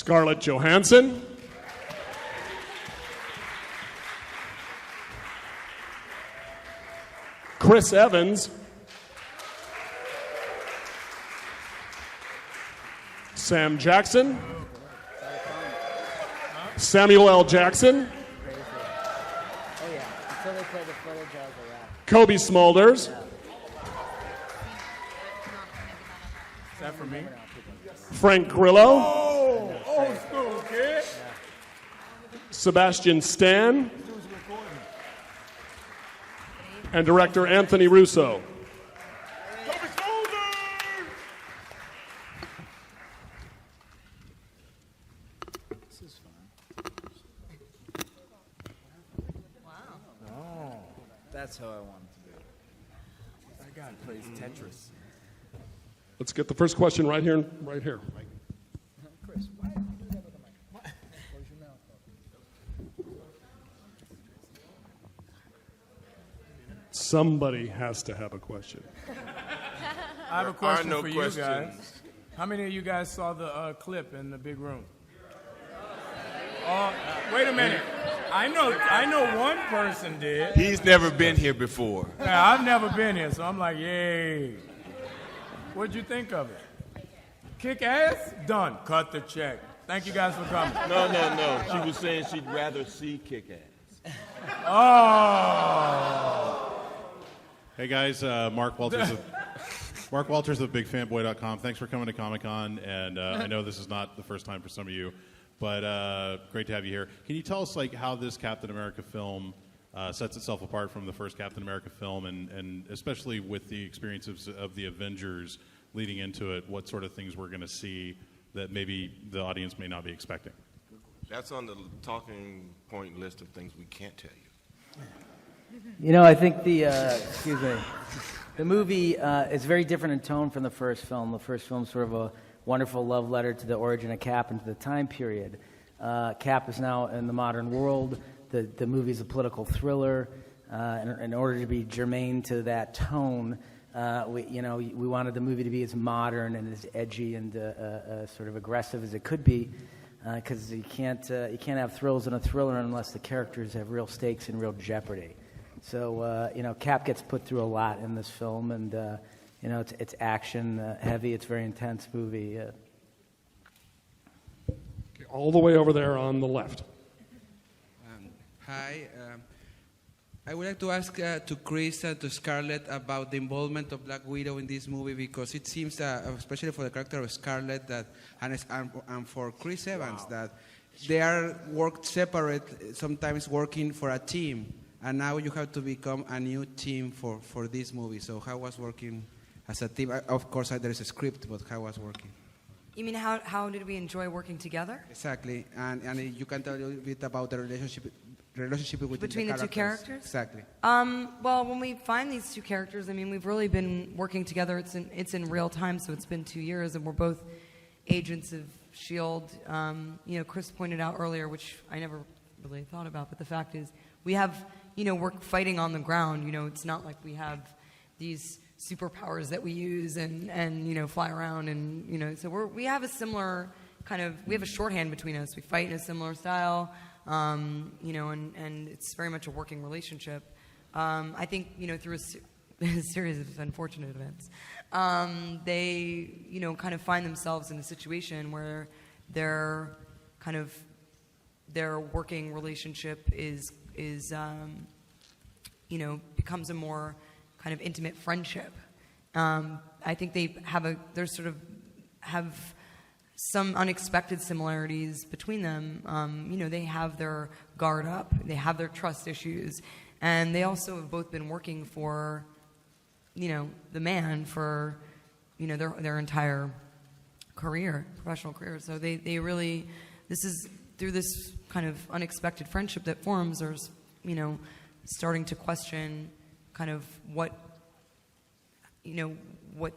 Scarlett Johansson. Chris Evans. Sam Jackson. Samuel L. Jackson. Cobie Smulders. Is that for me? Frank Grillo. Oh, old school, kid. Sebastian Stan. And director Anthony Russo. This is fun. Wow. Oh, that's how I want it to be. That guy plays Tetris. Let's get the first question right here. Chris, why did you do that with the mic? Close your mouth. Somebody has to have a question. I have a question for you guys. How many of you guys saw the clip in the big room? Wait a minute. I know one person did. He's never been here before. Yeah, I've never been here, so I'm like, yay. What'd you think of it? Kick ass? Done. Cut the check. Thank you guys for coming. No. She was saying she'd rather see kick ass. Oh. Hey guys, Mark Walters of BigFanboy.com. Thanks for coming to Comic-Con, and I know this is not the first time for some of you, but great to have you here. Can you tell us how this Captain America film sets itself apart from the first Captain America film, and especially with the experiences of the Avengers leading into it, what sort of things we're going to see that maybe the audience may not be expecting? That's on the talking point list of things we can't tell you. You know, I think the movie is very different in tone from the first film. The first film is sort of a wonderful love letter to the origin of Cap and to the time period. Cap is now in the modern world. The movie is a political thriller. In order to be germane to that tone, we wanted the movie to be as modern and as edgy and sort of aggressive as it could be, because you can't have thrills in a thriller unless the characters have real stakes and real jeopardy. So Cap gets put through a lot in this film, and it's action heavy. It's a very intense movie. Okay, all the way over there on the left. Hi. I would like to ask to Chris and to Scarlett about the involvement of Black Widow in this movie, because it seems that, especially for the character of Scarlett, that and for Chris Evans, that they are worked separate, sometimes working for a team, and now you have to become a new team for this movie. So how was working as a team? Of course, there is a script, but how was working? You mean how did we enjoy working together? Exactly, and you can tell a little bit about the relationship between the two characters? Exactly. Well, when we find these two characters, I mean, we've really been working together. It's in real time, so it's been 2 years, and we're both agents of S.H.I.E.L.D. Chris pointed out earlier, which I never really thought about, but the fact is we have, we're fighting on the ground. It's not like we have these superpowers that we use and fly around, and so we have a similar we have a shorthand between us. We fight in a similar style. And it's very much a working relationship. I think, through a series of unfortunate events, they, kind of find themselves in a situation where their working relationship becomes a more kind of intimate friendship. I think they have some unexpected similarities between them. They have their guard up, they have their trust issues, and they also have both been working for, the man for, their entire career, professional career. So they really, this is through this kind of unexpected friendship that forms, there's, starting to question kind of what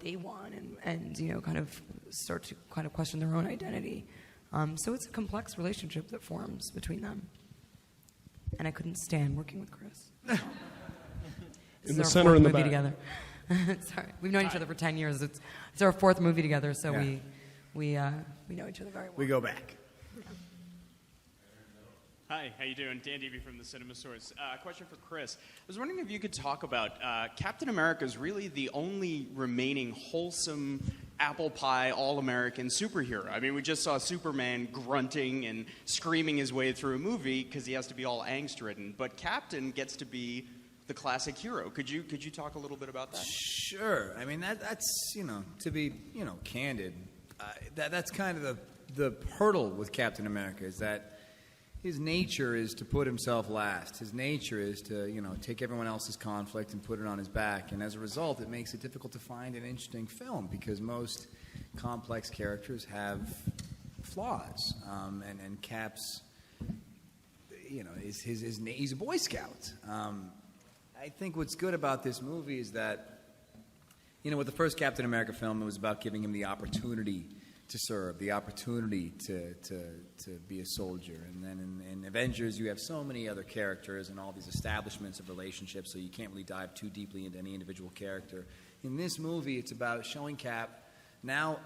they want and kind of start to kind of question their own identity. So it's a complex relationship that forms between them. And I couldn't stand working with Chris. In the center and the back. Together. Sorry, we've known each other for 10 years. It's our fourth movie together, so we know each other very well. We go back. Hi, how you doing? Dan Deavy from the Cinema Source. Question for Chris. I was wondering if you could talk about Captain America is really the only remaining wholesome apple pie all-American superhero. I mean, we just saw Superman grunting and screaming his way through a movie because he has to be all angst-ridden, but Captain gets to be the classic hero. Could you talk a little bit about that? Sure. I mean, that's to be candid, that's kind of the hurdle with Captain America is that his nature is to put himself last. His nature is to, take everyone else's conflict and put it on his back. And as a result, it makes it difficult to find an interesting film because most complex characters have flaws. And Cap's, he's a Boy Scout. I think what's good about this movie is that, with the first Captain America film, it was about giving him the opportunity to serve, the opportunity to be a soldier. And then in Avengers, you have so many other characters and all these establishments of relationships, so you can't really dive too deeply into any individual character. In this movie, it's about showing Cap now,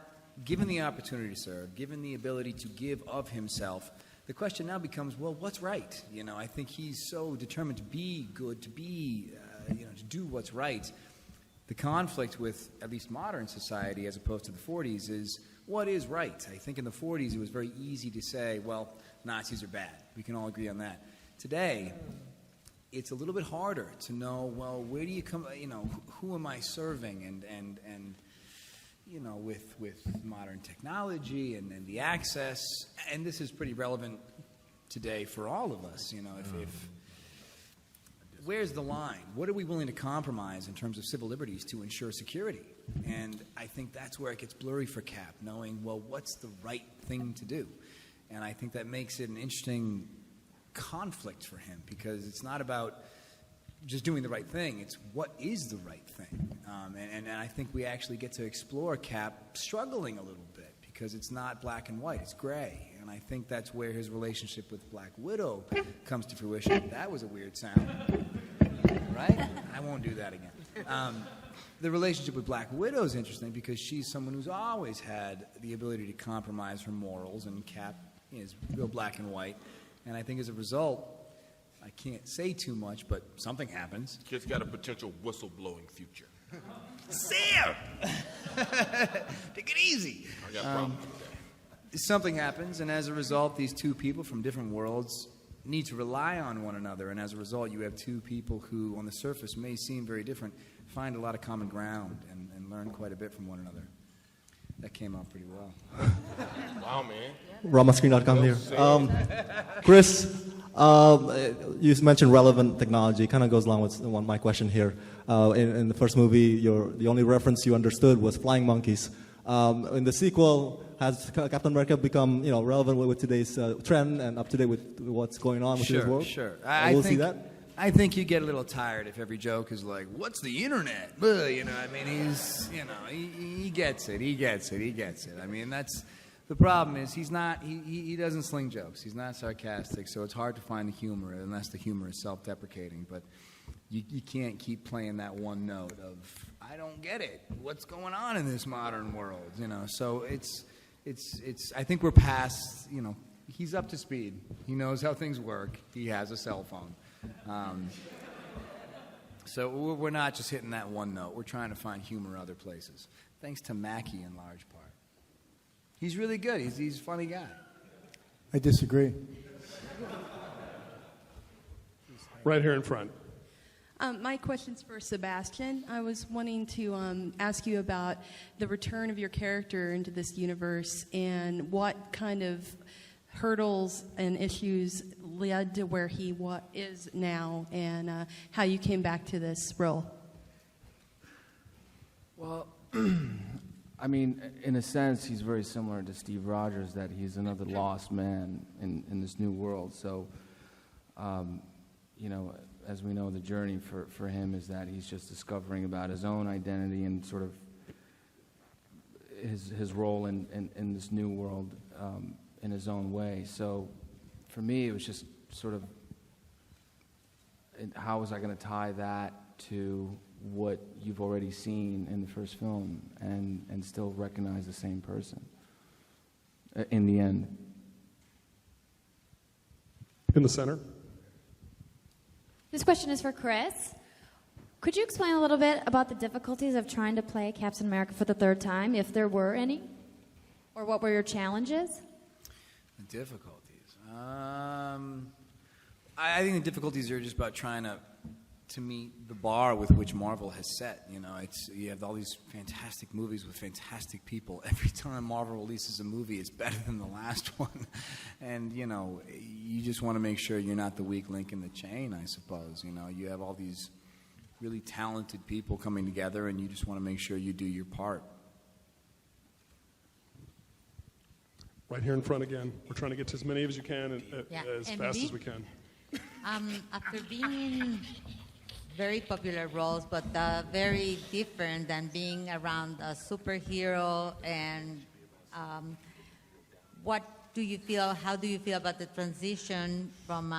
given the opportunity to serve, given the ability to give of himself, the question now becomes, well, what's right? I think he's so determined to be good, to be, to do what's right. The conflict with at least modern society, as opposed to the 40s, is what is right. I think in the 40s it was very easy to say, well, Nazis are bad. We can all agree on that. Today, it's a little bit harder to know, well, where do you come, who am I serving? And with modern technology and the access, and this is pretty relevant today for all of us, if where's the line? What are we willing to compromise in terms of civil liberties to ensure security? And I think that's where it gets blurry for Cap, knowing, well, what's the right thing to do? And I think that makes it an interesting conflict for him because it's not about just doing the right thing. It's what is the right thing. And I think we actually get to explore Cap struggling a little bit because it's not black and white, it's gray. And I think that's where his relationship with Black Widow comes to fruition. That was a weird sound. Right? I won't do that again. The relationship with Black Widow is interesting because she's someone who's always had the ability to compromise her morals, and Cap is real black and white. And I think as a result, I can't say too much, but something happens. Kid's got a potential whistleblowing future. Sam! Take it easy. I got problems with that. Something happens, and as a result, these two people from different worlds need to rely on one another, and as a result, you have two people who, on the surface, may seem very different, find a lot of common ground and learn quite a bit from one another. That came out pretty well. Wow, man. Ramascreen.com here. Chris, you mentioned relevant technology. Kind of goes along with my question here. In the first movie, the only reference you understood was flying monkeys. In the sequel, has Captain America become relevant with today's trend and up to date with what's going on with today's world? Sure. We'll see that. I think you get a little tired if every joke is like, "What's the internet?" He's, he gets it. He gets it. I mean, that's the problem. Is he's not. He doesn't sling jokes. He's not sarcastic. So it's hard to find the humor unless the humor is self-deprecating. But you can't keep playing that one note of, "I don't get it. What's going on in this modern world?" So it's. I think we're past. He's up to speed. He knows how things work. He has a cell phone. So we're not just hitting that one note. We're trying to find humor other places. Thanks to Mackie in large part. He's really good. He's a funny guy. I disagree. Right here in front. My question's for Sebastian. I was wanting to ask you about the return of your character into this universe and what kind of hurdles and issues led to where he is now, and how you came back to this role. Well, I mean, in a sense, he's very similar to Steve Rogers, that he's another lost man in this new world. So, as we know, the journey for him is that he's just discovering about his own identity and sort of his role in this new world in his own way. So for me, it was just sort of, how was I going to tie that to what you've already seen in the first film and still recognize the same person in the end? In the center. This question is for Chris. Could you explain a little bit about the difficulties of trying to play Captain America for the third time, if there were any? Or what were your challenges? The difficulties. I think the difficulties are just about trying to meet the bar with which Marvel has set. You know, you have all these fantastic movies with fantastic people. Every time Marvel releases a movie, it's better than the last one. And, you know, you just want to make sure you're not the weak link in the chain, I suppose. You know, you have all these really talented people coming together, and you just want to make sure you do your part. Right here in front again. We're trying to get to as many as you can and as fast as we can. After being in very popular roles, but very different than being around a superhero, and what do you feel, how do you feel about the transition from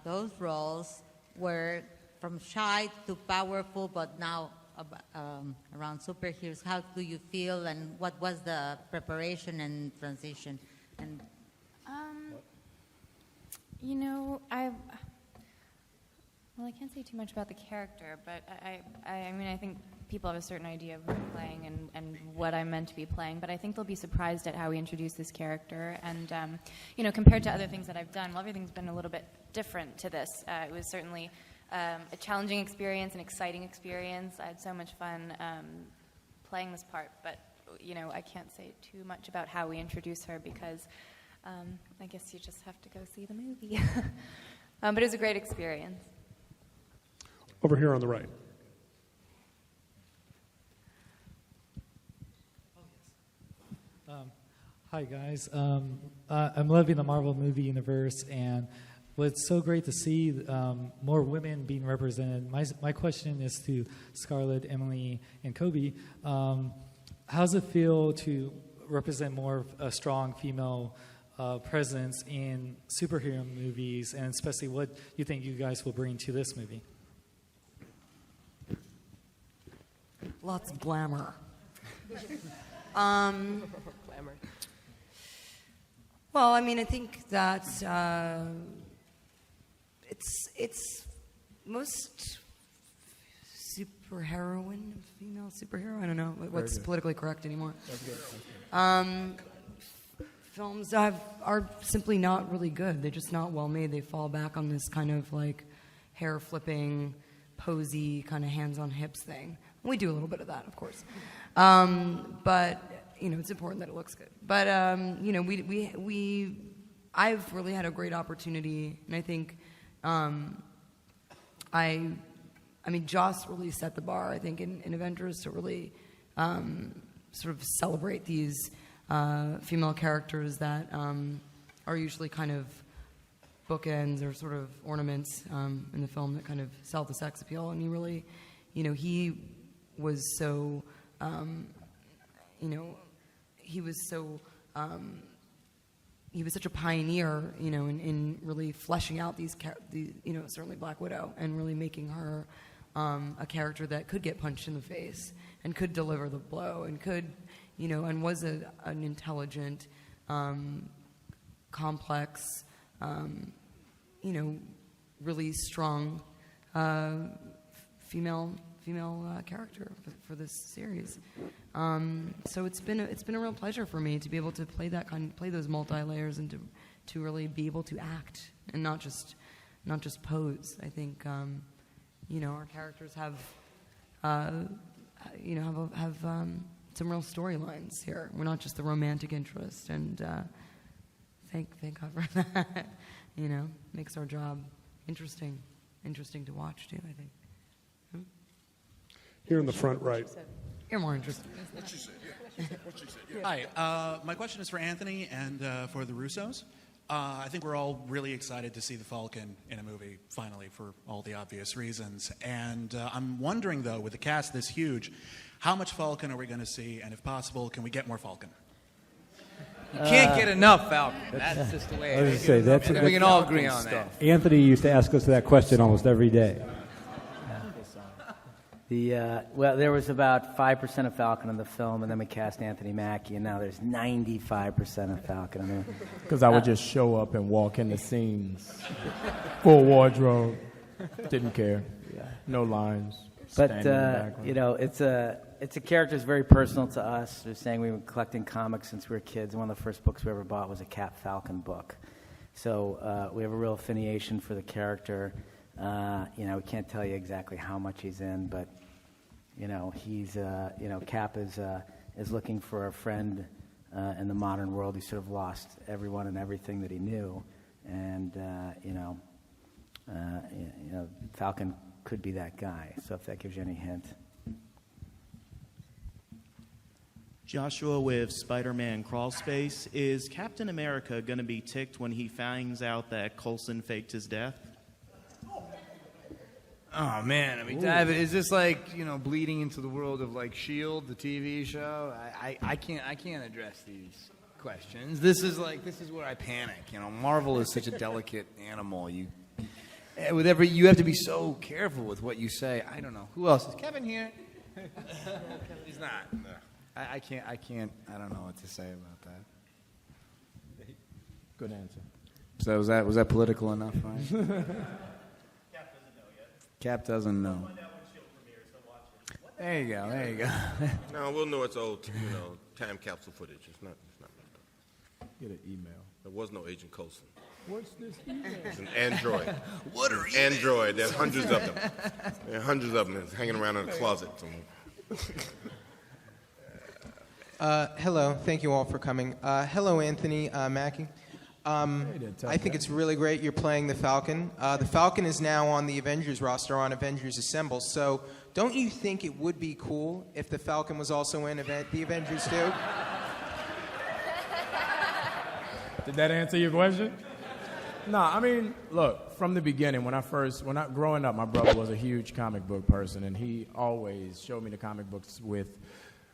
those roles, where from shy to powerful, but now around superheroes? How do you feel, and what was the preparation and transition? And you know, well, I can't say too much about the character, but I mean, I think people have a certain idea of what I'm playing and what I'm meant to be playing, but I think they'll be surprised at how we introduce this character. And, you know, compared to other things that I've done, well, everything's been a little bit different to this. It was certainly a challenging experience, an exciting experience. I had so much fun playing this part, but, you know, I can't say too much about how we introduce her because I guess you just have to go see the movie. But it was a great experience. Over here on the right. Hi, guys. I'm loving the Marvel movie universe, and it's so great to see more women being represented. My question is to Scarlett, Emily, and Cobie. How does it feel to represent more of a strong female presence in superhero movies, and especially what you think you guys will bring to this movie? Lots of glamour. Glamour. Well, I mean, I think that it's most female superhero. I don't know what's politically correct anymore. Films are simply not really good. They're just not well made. They fall back on this kind of like hair flipping, posy, kind of hands on hips thing. We do a little bit of that, of course, but you know it's important that it looks good. But you know, I've really had a great opportunity, and I think I mean, Joss really set the bar. I think in Avengers to really sort of celebrate these female characters that are usually kind of bookends or sort of ornaments in the film that kind of sell the sex appeal. And he really, you know, he was so, you know, he was such a pioneer, you know, in really fleshing out these, you know, certainly Black Widow, and really making her a character that could get punched in the face and could deliver the blow and could, you know, and was an intelligent, complex, you know, really strong female character for this series. So it's been a real pleasure for me to be able to play those multi-layers and to really be able to act and not just pose. I think you know, our characters have you know have some real storylines here. We're not just the romantic interest, and thank God for that. You know, makes our job interesting to watch too, I think. Here in the front right. You're more interesting. What you said, yeah. What you said, yeah. Hi, my question is for Anthony and for the Russos. I think we're all really excited to see the Falcon in a movie, finally, for all the obvious reasons. And I'm wondering, though, with the cast this huge, how much Falcon are we going to see? And if possible, can we get more Falcon? You can't get enough Falcon. That's just the way it is. We can all agree on that. Anthony used to ask us that question almost every day. Well, there was about 5% of Falcon in the film, and then we cast Anthony Mackie, and now there's 95% of Falcon in there. Because I would just show up and walk in the scenes, full wardrobe, didn't care, no lines. But standing in the background. you know, it's a character that's very personal to us. They're saying we've been collecting comics since we were kids, and one of the first books we ever bought was a Cap Falcon book. So we have a real affiliation for the character. You know, we can't tell you exactly how much he's in, but you know, he's Cap is looking for a friend in the modern world. He sort of lost everyone and everything that he knew, and Falcon could be that guy. So if that gives you any hint. Joshua with Spider-Man Crawl Space. Is Captain America going to be ticked when he finds out that Coulson faked his death? Oh man, I mean, David, is this like, you know, bleeding into the world of like S.H.I.E.L.D., the TV show? I can't address these questions. This is where I panic. You know, Marvel is such a delicate animal. You have to be so careful with what you say. I don't know. Who else is Kevin here? He's not. No. I can't. I don't know what to say about that. Good answer. So was that political enough, right? Cap doesn't know. There you go. No, we'll know it's old, time capsule footage. It's not messed up. Get an email. There was no Agent Coulson. What's this email? It's an android. What are emails? Android. There's hundreds of them. There are hundreds of them. It's hanging around in a closet somewhere. Hello. Thank you all for coming. Hello, Anthony Mackie. I think it's really great you're playing the Falcon. The Falcon is now on the Avengers roster on Avengers Assemble, so don't you think it would be cool if the Falcon was also in the Avengers too? Did that answer your question? No, I mean, look, from the beginning, growing up, my brother was a huge comic book person, and he always showed me the comic books with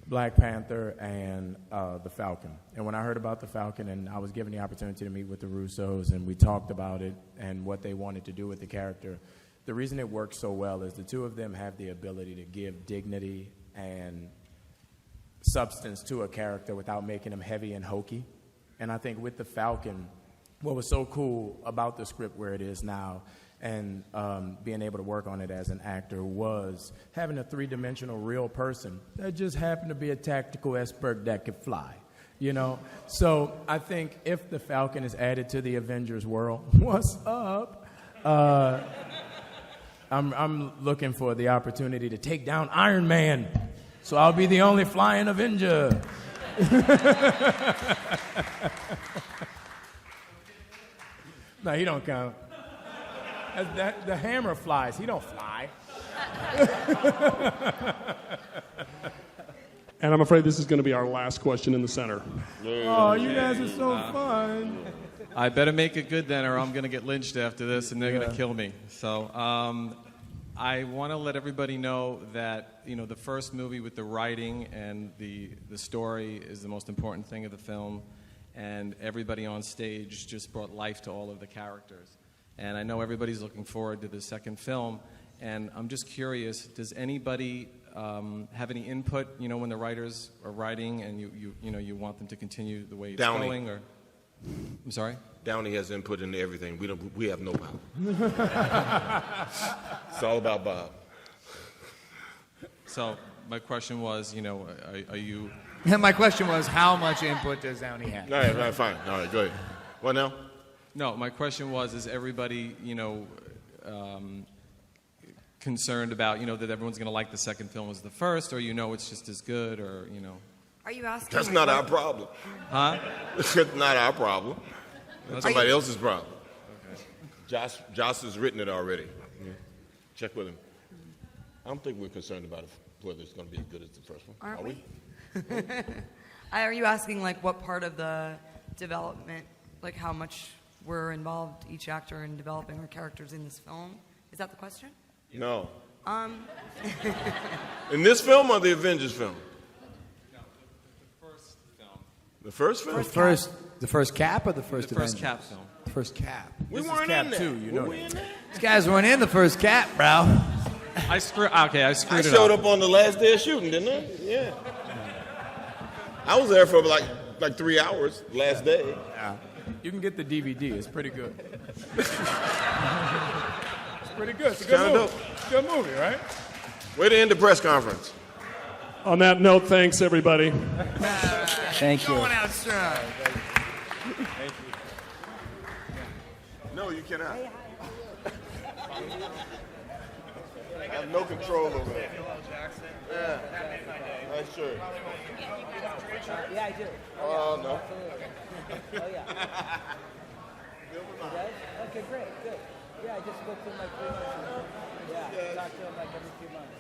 Black Panther and the Falcon. And when I heard about the Falcon and I was given the opportunity to meet with the Russos and we talked about it and what they wanted to do with the character, the reason it works so well is the two of them have the ability to give dignity and substance to a character without making him heavy and hokey. And I think with the Falcon, what was so cool about the script where it is now and being able to work on it as an actor was having a three-dimensional real person that just happened to be a tactical expert that could fly, you know? So I think if the Falcon is added to the Avengers world, what's up? I'm looking for the opportunity to take down Iron Man, so I'll be the only flying Avenger. No, he don't count. The hammer flies. He don't fly. And I'm afraid this is going to be our last question in the center. Oh, you guys are so fun. I better make it good then, or I'm going to get lynched after this, and they're going to kill me. So I want to let everybody know that the first movie with the writing and the story is the most important thing of the film, and everybody on stage just brought life to all of the characters. And I know everybody's looking forward to the second film, and I'm just curious, does anybody have any input, when the writers are writing and you want them to continue the way it's going? Or I'm sorry? Downey has input into everything. We have no power. It's all about Bob. So my question was, are you... My question was, how much input does Downey have? All right, fine. All right, go ahead. What now? No, my question was, is everybody, concerned about, that everyone's going to like the second film as the first, or it's just as good, or, Are you asking? That's not our problem. Huh? It's not our problem. That's somebody else's problem. Okay. Josh has written it already. Yeah. Check with him. I don't think we're concerned about whether it's going to be as good as the first one. Are we? Are you asking, what part of the development, how much we're involved, each actor, in developing our characters in this film? Is that the question? No. In this film or the Avengers film? No, the first film. The first film? The first Cap or the first Avengers? First Cap film. The first Cap. We This weren't is Cap in there. too, Were we in there? These guys weren't in the first Cap, bro. I screwed it showed up. up on the last day of shooting, didn't I? Yeah. I was there for like 3 hours last day. Yeah. You can get the DVD. It's pretty good. It's pretty good. It's a good movie. It's a good movie, right? Way to end the press conference. On that note, thanks everybody. Thank you. Going out strong. Thank you. No, you cannot. I have no control over that. Yeah. Nice shirt. Yeah, I do. Oh, no. Oh, yeah. Okay, great, good. Yeah, I just booked him like 3 months ago. Yeah, talk to him like every 2 months.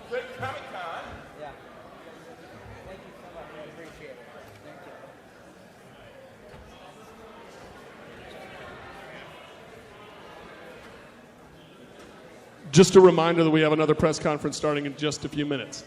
Great Comic-Con. Yeah. Thank you so much. I appreciate it. Thank you. Just a reminder that we have another press conference starting in just a few minutes.